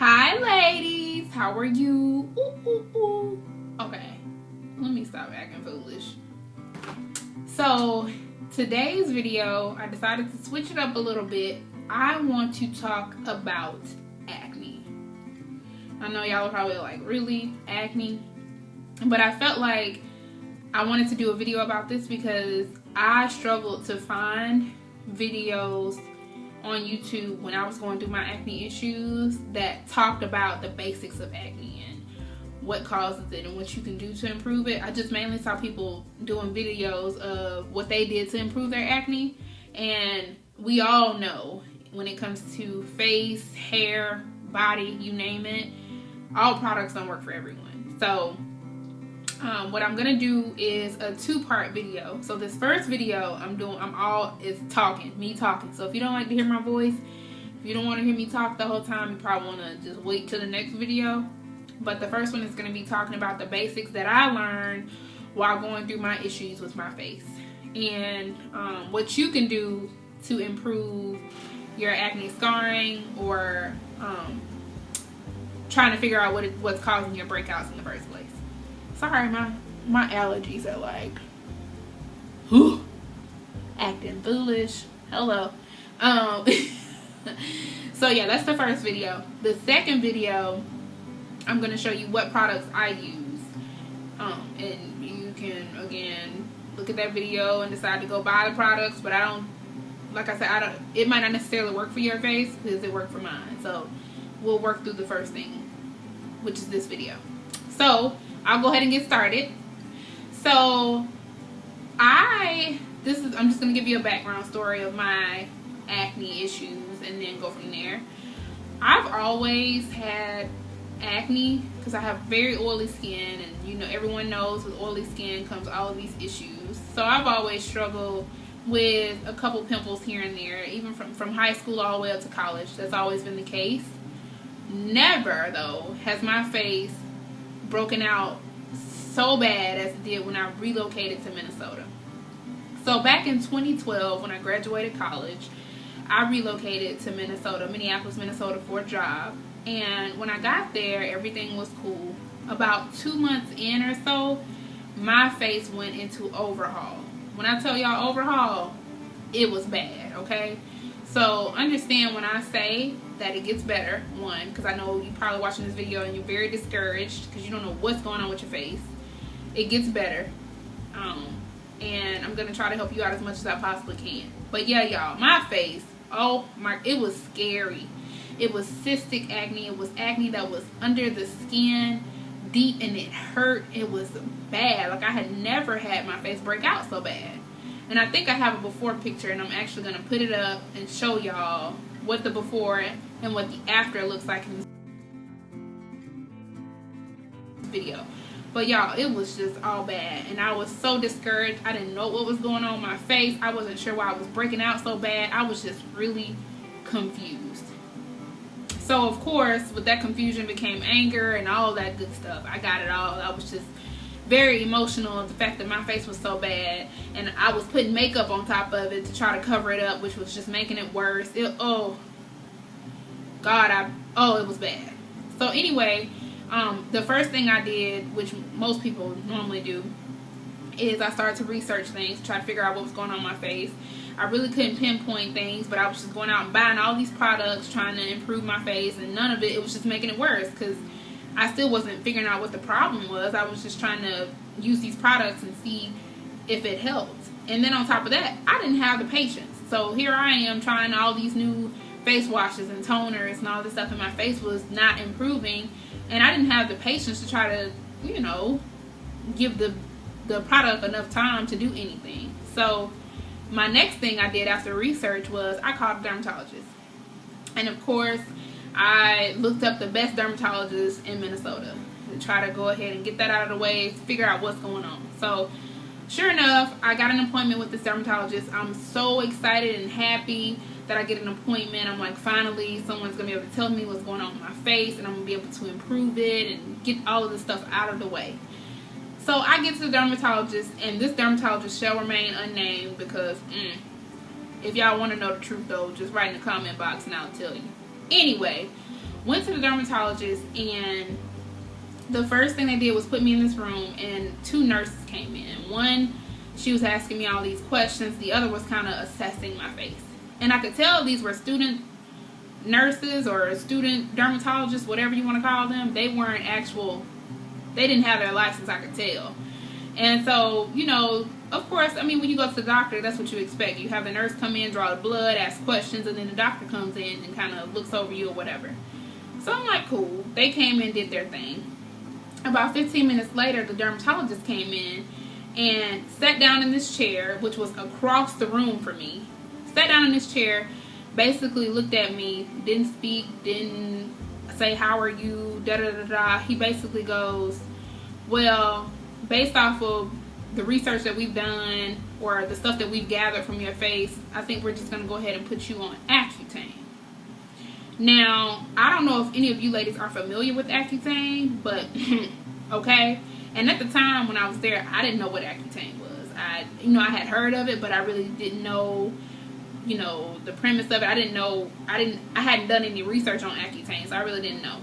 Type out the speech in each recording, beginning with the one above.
Hi ladies, how are you? Okay, let me stop acting foolish. So today's video, I decided to switch it up a little bit. I want to talk about acne. I know y'all are probably like, really? Acne? But I felt like I wanted to do a video about this because I struggled to find videos on YouTube when I was going through my acne issues that talked about the basics of acne and what causes it and what you can do to improve it. I just mainly saw people doing videos of what they did to improve their acne, and we all know when it comes to face, hair, body, you name it, all products don't work for everyone. So what I'm gonna do is a two-part video. So this first video is me talking. So if you don't like to hear my voice, if you don't want to hear me talk the whole time, you probably want to just wait till the next video. But the first one is going to be talking about the basics that I learned while going through my issues with my face, and what you can do to improve your acne scarring, or trying to figure out what's causing your breakouts in the first place. Sorry, my allergies are like, acting foolish. Hello. So yeah, that's the first video. The second video, I'm going to show you what products I use. And you can, again, look at that video and decide to go buy the products. But it might not necessarily work for your face because it worked for mine. So we'll work through the first thing, which is this video. So I'll go ahead and get started. So I'm just going to give you a background story of my acne issues and then go from there. I've always had acne because I have very oily skin, and you know, everyone knows with oily skin comes all of these issues. So I've always struggled with a couple pimples here and there, even from high school all the way up to college. That's always been the case. Never, though, has my face broken out so bad as it did when I relocated to Minnesota. So back in 2012, when I graduated college, I relocated to Minneapolis, Minnesota, for a job. And when I got there, everything was cool. About 2 months in or so, my face went into overhaul. When I tell y'all overhaul, it was bad, okay? So understand when I say that it gets better, one, because I know you're probably watching this video and you're very discouraged because you don't know what's going on with your face. It gets better. And I'm going to try to help you out as much as I possibly can. But yeah, y'all, my face, it was scary. It was cystic acne. It was acne that was under the skin, deep, and it hurt. It was bad. Like, I had never had my face break out so bad. And I think I have a before picture, and I'm actually going to put it up and show y'all what the before and what the after looks like in this video. But y'all, it was just all bad, and I was so discouraged. I didn't know what was going on with my face. I wasn't sure why I was breaking out so bad. I was just really confused. So of course, with that confusion became anger and all that good stuff. I got it all. I was just very emotional of the fact that my face was so bad, and I was putting makeup on top of it to try to cover it up, which was just making it worse. It was bad. So anyway, the first thing I did, which most people normally do, is I started to research things, try to figure out what was going on in my face. I really couldn't pinpoint things, but I was just going out and buying all these products, trying to improve my face, and none of it was just making it worse, because I still wasn't figuring out what the problem was. I was just trying to use these products and see if it helped. And then on top of that, I didn't have the patience. So here I am trying all these new face washes and toners and all this stuff, and my face was not improving. And I didn't have the patience to try to, give the product enough time to do anything. So my next thing I did after research was I called a dermatologist. And of course, I looked up the best dermatologist in Minnesota to try to go ahead and get that out of the way, figure out what's going on. So sure enough, I got an appointment with this dermatologist. I'm so excited and happy that I get an appointment. I'm like, finally, someone's going to be able to tell me what's going on with my face, and I'm going to be able to improve it and get all of this stuff out of the way. So I get to the dermatologist, and this dermatologist shall remain unnamed because if y'all want to know the truth, though, just write in the comment box and I'll tell you. Anyway, went to the dermatologist, and the first thing they did was put me in this room, and 2 nurses came in. One, she was asking me all these questions. The other was kind of assessing my face. And I could tell these were student nurses or student dermatologists, whatever you want to call them. They weren't actual, they didn't have their license, I could tell. And so, you know, of course, I mean, when you go to the doctor, that's what you expect. You have the nurse come in, draw the blood, ask questions, and then the doctor comes in and kind of looks over you or whatever. So I'm like, cool. They came in, did their thing. About 15 minutes later, the dermatologist came in and sat down in this chair, which was across the room from me. Sat down in this chair, basically looked at me, didn't speak, didn't say, how are you, da-da-da-da. He basically goes, well, based off of the research that we've done or the stuff that we've gathered from your face, I think we're just going to go ahead and put you on Accutane. Now, I don't know if any of you ladies are familiar with Accutane, but okay. And at the time when I was there, I didn't know what Accutane was. I had heard of it, but I really didn't know, the premise of it. I hadn't done any research on Accutane, so I really didn't know.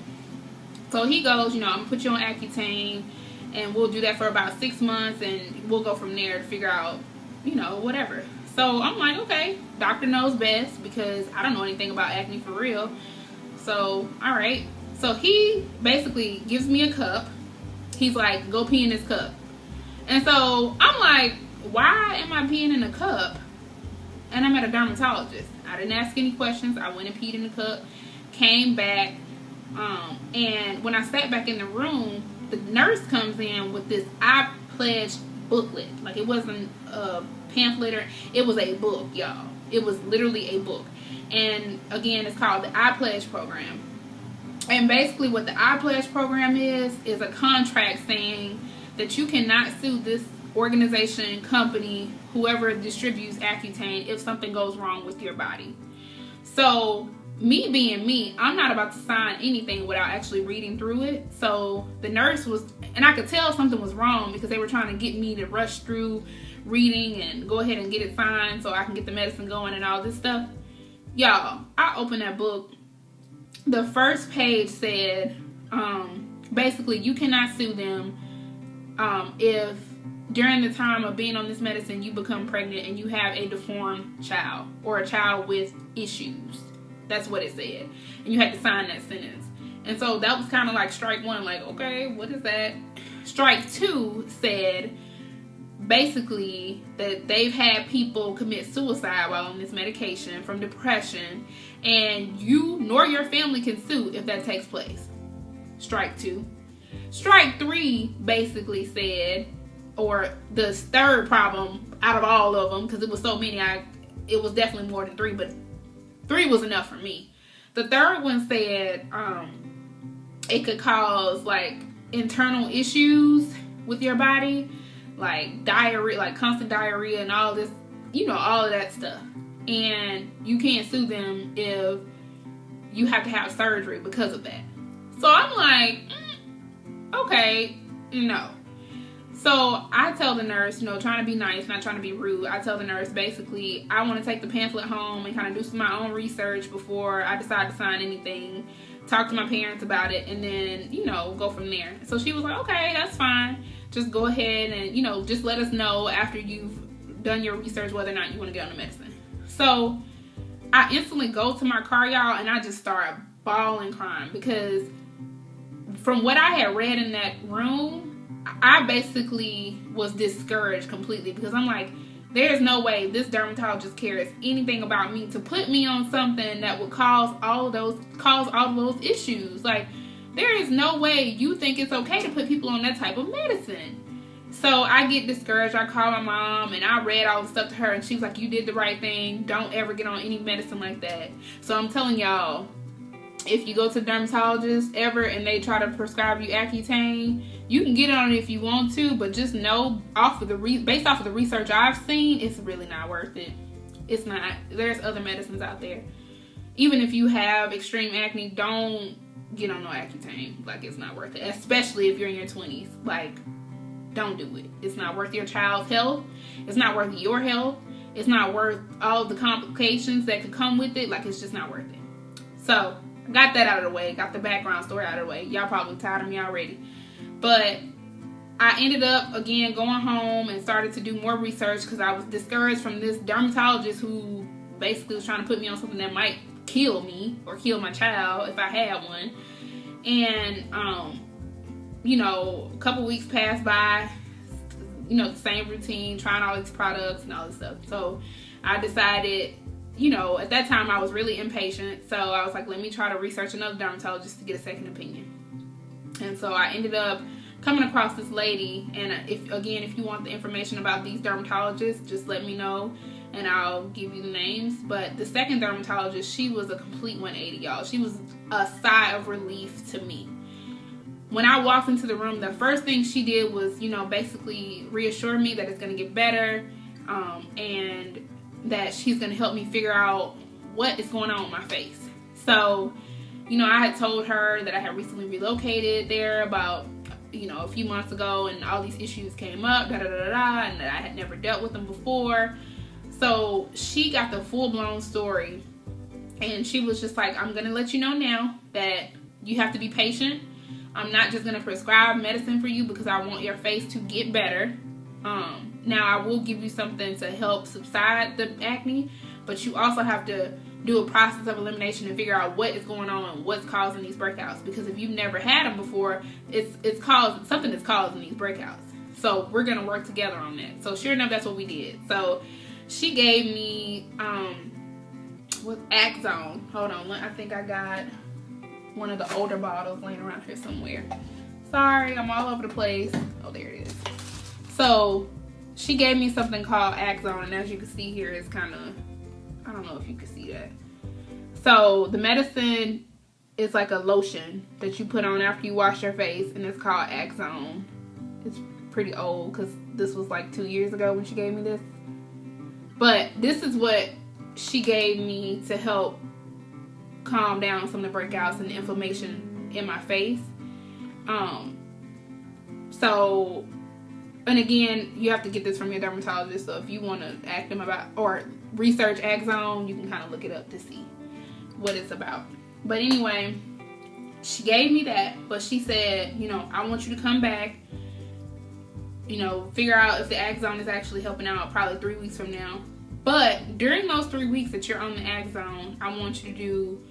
So he goes, I'm gonna put you on Accutane, and we'll do that for about 6 months, and we'll go from there to figure out, whatever. So I'm like, okay, doctor knows best, because I don't know anything about acne for real. So, all right. So he basically gives me a cup. He's like, go pee in this cup. And so I'm like, why am I peeing in a cup? And I'm at a dermatologist. I didn't ask any questions. I went and peed in the cup, came back. And when I sat back in the room, the nurse comes in with this I Pledge booklet. Like, it wasn't a pamphlet, or it was a book, y'all. It was literally a book. And again, it's called the I Pledge program. And basically what the I Pledge program is a contract saying that you cannot sue this organization, company, whoever distributes Accutane if something goes wrong with your body. So me being me, I'm not about to sign anything without actually reading through it. So the nurse was, and I could tell something was wrong because they were trying to get me to rush through reading and go ahead and get it signed so I can get the medicine going and all this stuff. Y'all, I opened that book. The first page said, basically, you cannot sue them if during the time of being on this medicine you become pregnant and you have a deformed child or a child with issues. That's what it said. And you had to sign that sentence. And so that was kind of like strike one, like, okay, what is that? Strike two said basically that they've had people commit suicide while on this medication from depression, and you nor your family can sue if that takes place. Strike two. Strike three basically said, or the third problem out of all of them, because it was so many, it was definitely more than three, but three was enough for me. The third one said it could cause like internal issues with your body, like diarrhea, like constant diarrhea and all this, all of that stuff. And you can't sue them if you have to have surgery because of that. So I'm like, okay, no. So I tell the nurse, trying to be nice, not trying to be rude. I tell the nurse, basically, I want to take the pamphlet home and kind of do some of my own research before I decide to sign anything. Talk to my parents about it, and then, go from there. So she was like, okay, that's fine. Just go ahead and, just let us know after you've done your research whether or not you want to get on the medicine. So I instantly go to my car, y'all, and I just start bawling, crying, because from what I had read in that room, I basically was discouraged completely, because I'm like, there's no way this dermatologist cares anything about me to put me on something that would cause all of those issues. Like, there is no way you think it's okay to put people on that type of medicine. So I get discouraged. I call my mom and I read all the stuff to her, and she was like, you did the right thing. Don't ever get on any medicine like that. So I'm telling y'all, if you go to the dermatologist ever and they try to prescribe you Accutane, you can get on it if you want to, but just know based off of the research I've seen, it's really not worth it. It's not. There's other medicines out there. Even if you have extreme acne, don't get on no Accutane. Like, it's not worth it, especially if you're in your 20s. Like, don't do it. It's not worth your child's health. It's not worth your health. It's not worth all the complications that could come with it. Like, it's just not worth it. So got that out of the way. Got the background story out of the way. Y'all probably tired of me already. But I ended up, again, going home and started to do more research because I was discouraged from this dermatologist who basically was trying to put me on something that might kill me or kill my child if I had one. And, you know, a couple weeks passed by, you know, the same routine, trying all these products and all this stuff. So I decided, you know, at that time I was really impatient. So I was like, let me try to research another dermatologist to get a second opinion. And so I ended up coming across this lady, and if you want the information about these dermatologists, just let me know and I'll give you the names. But the second dermatologist, she was a complete 180, y'all. She was a sigh of relief to me. When I walked into the room, the first thing she did was, you know, basically reassure me that it's going to get better, and that she's going to help me figure out what is going on with my face. So, you know, I had told her that I had recently relocated there about, you know, a few months ago, and all these issues came up, and that I had never dealt with them before. So she got the full-blown story, and she was just like, I'm going to let you know now that you have to be patient. I'm not just going to prescribe medicine for you because I want your face to get better. Now, I will give you something to help subside the acne, but you also have to do a process of elimination and figure out what is going on and what's causing these breakouts. Because if you've never had them before, it's caused something that's causing these breakouts. So we're gonna work together on that. So sure enough, that's what we did. So she gave me with Axone. Hold on, I think I got one of the older bottles laying around here somewhere. Sorry, I'm all over the place. Oh, there it is. So she gave me something called Axone, and as you can see here, it's kind of, I don't know if you can see that. So the medicine is like a lotion that you put on after you wash your face, and it's called Axone. It's pretty old because this was like 2 years ago when she gave me this. But this is what she gave me to help calm down some of the breakouts and the inflammation in my face. So, and again, you have to get this from your dermatologist. So if you want to ask them about or research Axone, you can kind of look it up to see what it's about. But anyway, she gave me that, but she said, you know, I want you to come back, you know, figure out if the Axone is actually helping out probably 3 weeks from now. But during those 3 weeks that you're on the Axone, I want you to do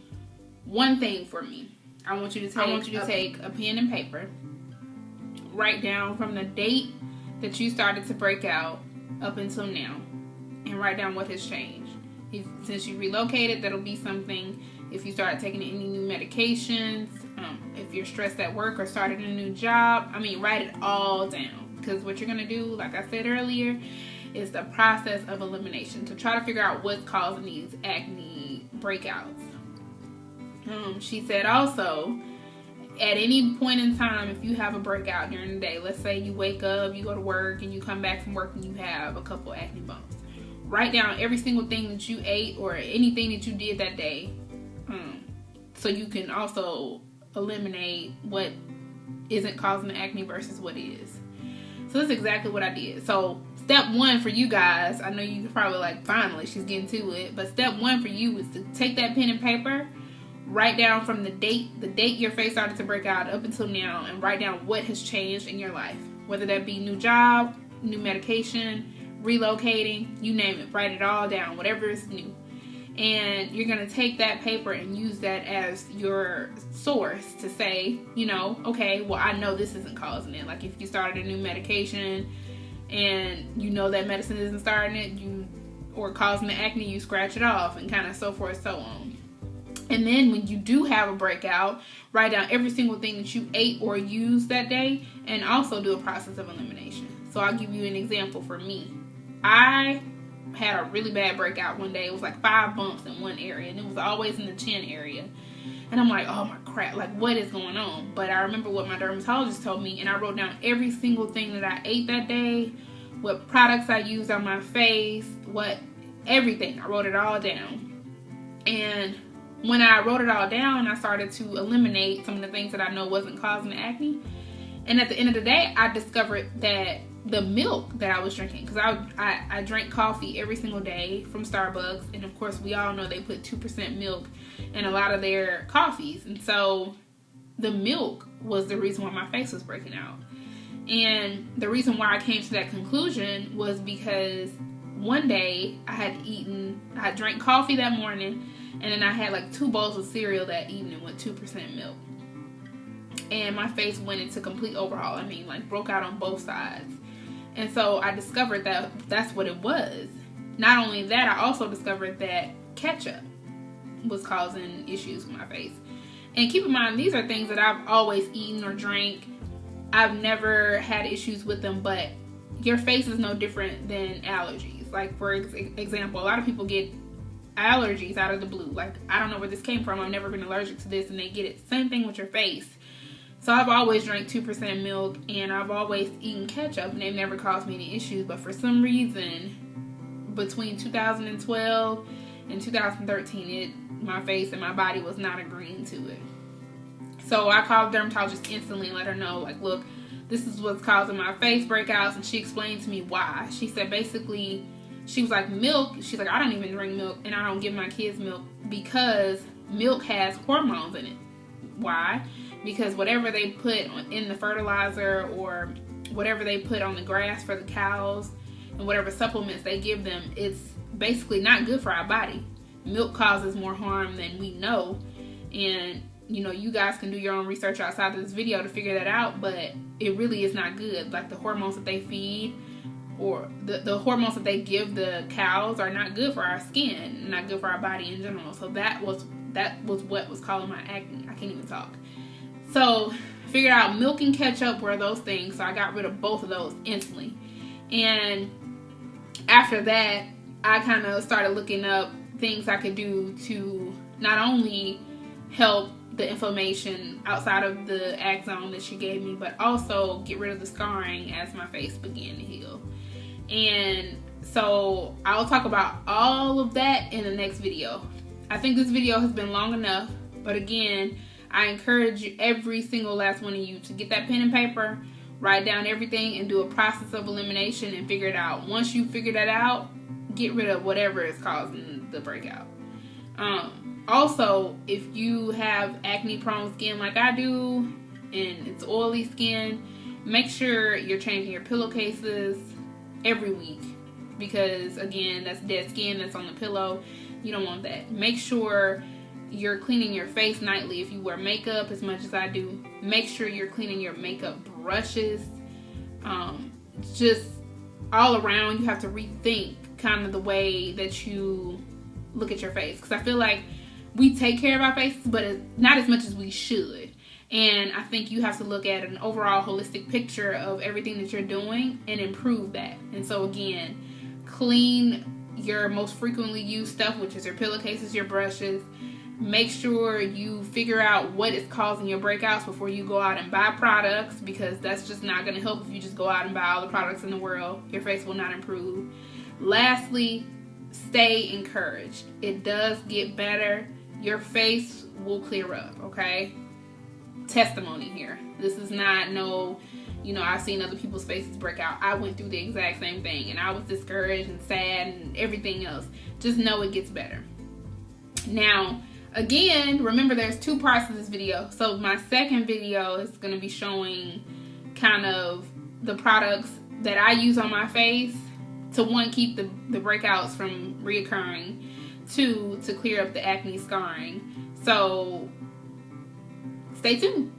one thing for me. I want you to take a pen and paper, write down from the date that you started to break out up until now, and write down what has changed. Since you relocated, that'll be something. If you started taking any new medications, if you're stressed at work or started a new job, write it all down. Because what you're going to do, like I said earlier, is the process of elimination to try to figure out what's causing these acne breakouts. She said also, at any point in time, if you have a breakout during the day, let's say you wake up, you go to work, and you come back from work and you have a couple acne bumps, write down every single thing that you ate or anything that you did that day, so you can also eliminate what isn't causing the acne versus what is. So that's exactly what I did. So step one for you guys, I know you're probably like, finally she's getting to it, but step one for you is to take that pen and paper, write down from the date your face started to break out up until now, and write down what has changed in your life, whether that be new job, new medication, relocating, you name it. Write it all down, whatever is new. And you're going to take that paper and use that as your source to say, okay, well, I know this isn't causing it. Like if you started a new medication and you know that medicine isn't starting it, or causing the acne, you scratch it off, and kind of so forth, so on. And then when you do have a breakout, write down every single thing that you ate or used that day, and also do a process of elimination. So I'll give you an example for me. I had a really bad breakout one day. It was like 5 bumps in one area, and it was always in the chin area. And I'm like, oh my crap, like what is going on? But I remember what my dermatologist told me, and I wrote down every single thing that I ate that day, what products I used on my face, everything. I wrote it all down. And when I wrote it all down, I started to eliminate some of the things that I know wasn't causing the acne. And at the end of the day, I discovered that the milk that I was drinking, because I drank coffee every single day from Starbucks, and of course we all know they put 2% milk in a lot of their coffees, and so the milk was the reason why my face was breaking out. And the reason why I came to that conclusion was because one day I drank coffee that morning, and then I had like 2 bowls of cereal that evening with 2% milk, and my face went into complete overhaul. I mean, like, broke out on both sides. And so I discovered that that's what it was. Not only that, I also discovered that ketchup was causing issues with my face. And keep in mind, these are things that I've always eaten or drank. I've never had issues with them, but your face is no different than allergies. Like, for example, a lot of people get allergies out of the blue. Like, I don't know where this came from. I've never been allergic to this, and they get it. Same thing with your face. So I've always drank 2% milk, and I've always eaten ketchup, and they've never caused me any issues. But for some reason, between 2012 and 2013, my face and my body was not agreeing to it. So I called the dermatologist instantly and let her know, like, look, this is what's causing my face breakouts. And she explained to me why. She said basically, she was like, milk. She's like, I don't even drink milk, and I don't give my kids milk because milk has hormones in it. Why? Because whatever they put in the fertilizer, or whatever they put on the grass for the cows, and whatever supplements they give them, it's basically not good for our body. Milk causes more harm than we know. And, you know, you guys can do your own research outside of this video to figure that out, but it really is not good. Like, the hormones that they feed, or the hormones that they give the cows, are not good for our skin, not good for our body in general. So that was what was causing my acne. I can't even talk. So figured out milk and ketchup were those things. So I got rid of both of those instantly. And after that, I kind of started looking up things I could do to not only help the inflammation outside of the acne zone that she gave me, but also get rid of the scarring as my face began to heal. And so I'll talk about all of that in the next video. I think this video has been long enough, but again, I encourage every single last one of you to get that pen and paper, write down everything, and do a process of elimination and figure it out. Once you figure that out, get rid of whatever is causing the breakout. Also, if you have acne prone skin like I do, and it's oily skin, make sure you're changing your pillowcases every week, because again, that's dead skin that's on the pillow. You don't want that. Make sure you're cleaning your face nightly. If you wear makeup as much as I do, make sure you're cleaning your makeup brushes. Just all around, you have to rethink kind of the way that you look at your face, because I feel like we take care of our faces, but not as much as we should. And I think you have to look at an overall holistic picture of everything that you're doing and improve that. And so again, clean your most frequently used stuff, which is your pillowcases, your brushes. Make sure you figure out what is causing your breakouts before you go out and buy products, because that's just not going to help if you just go out and buy all the products in the world. Your face will not improve. Lastly, stay encouraged. It does get better. Your face will clear up, okay? Testimony here. This is not no, you know, I've seen other people's faces break out. I went through the exact same thing, and I was discouraged and sad and everything else. Just know it gets better. Now, again, remember there's 2 parts to this video. So my second video is going to be showing kind of the products that I use on my face to, 1, keep the breakouts from reoccurring, 2, to clear up the acne scarring. So stay tuned.